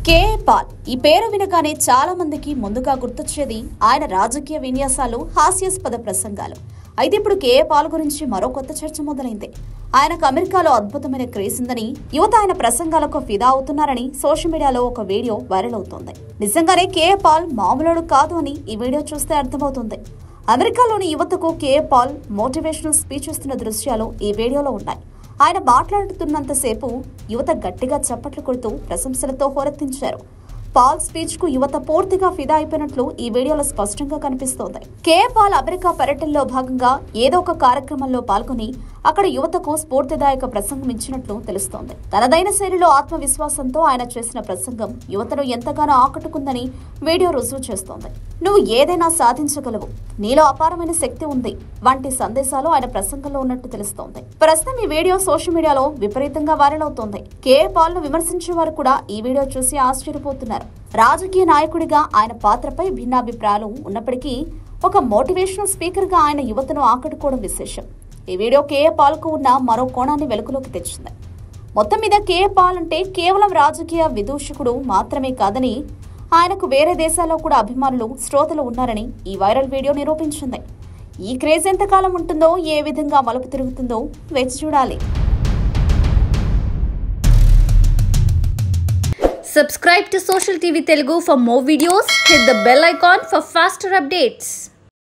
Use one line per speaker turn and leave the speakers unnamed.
KA Paul ఈ పేరు వినగానే చాలా మందికి ముందుగా గుర్తొచ్చేది ఆయన రాజకీయ విన్యాసాలు, హాస్యాస్పద ప్రసంగాలు. అయితే ఇప్పుడు కేఏ పాల్ గురించి మరో కొత్త చర్చ మొదలైంది. ఆయనకు అమెరికాలో అద్భుతమైన క్రేజ్ ఉందని, యువత ఆయన ప్రసంగాలకు ఫిదా అవుతున్నారని సోషల్ మీడియాలో ఒక వీడియో వైరల్ అవుతోంది. నిజంగానే కేఏ పాల్ మామూలుడు కాదు అని ఈ వీడియో చూస్తే అర్థమవుతుంది. అమెరికాలోని యువతకు కేఏ పాల్ మోటివేషనల్ స్పీచ్ ఇస్తున్న దృశ్యాలు ఈ వీడియోలో ఉన్నాయి. ఆయన మాట్లాడుతున్నంతసేపు యువత గట్టిగా చప్పట్లు కొడుతూ ప్రశంసలతో హోరెత్తించారు. పాల్ స్పీచ్ కు యువత పూర్తిగా ఫిదా అయిపోయినట్లు ఈ వీడియోలో స్పష్టంగా కనిపిస్తోంది. కేఏ పాల్ అమెరికా పర్యటనలో భాగంగా ఏదో ఒక కార్యక్రమంలో పాల్గొని అక్కడ యువతకు స్ఫూర్తిదాయక ప్రసంగం ఇచ్చినట్లు తెలుస్తోంది. తనదైన శైలిలో ఆత్మవిశ్వాసంతో ఆయన చేసిన ప్రసంగం యువతను ఎంతగానో ఆకట్టుకుందని వీడియో రుజువు చేస్తోంది. నువ్వు ఏదైనా సాధించగలవు, నీలో అపారమైన శక్తి ఉంది వంటి సందేశాలు ఆయన ప్రసంగంలో ఉన్నట్టు తెలుస్తోంది. ప్రస్తుతం ఈ వీడియో సోషల్ మీడియాలో విపరీతంగా వైరల్ అవుతోంది. కేఏ పాల్ ను విమర్శించే వారు కూడా ఈ వీడియో చూసి ఆశ్చర్యపోతున్నారు. రాజకీయ నాయకుడిగా ఆయన పాత్రపై భిన్నాభిప్రాయాలు ఉన్నప్పటికీ ఒక మోటివేషనల్ స్పీకర్ గా ఆయన యువతను ఆకట్టుకోవడం విశేషం. ఈ వీడియో కేఏ పాల్ కు ఉన్న మరో కోణాన్ని వెలుగులోకి తెచ్చింది. మొత్తం మీద కేఏ పాల్ అంటే కేవలం రాజకీయ విదూషకుడు మాత్రమే కాదని, ఆయనకు వేరే దేశాల్లో కూడా అభిమానులు, శ్రోతలు ఉన్నారని ఈ వైరల్ వీడియో నిరూపించింది. ఈ క్రేజ్ ఎంతకాలం ఉంటుందో, ఏ విధంగా మలుపు తిరుగుతుందో వేచి చూడాలి.
Subscribe to Social TV Telugu for more videos. Hit the bell icon for faster updates.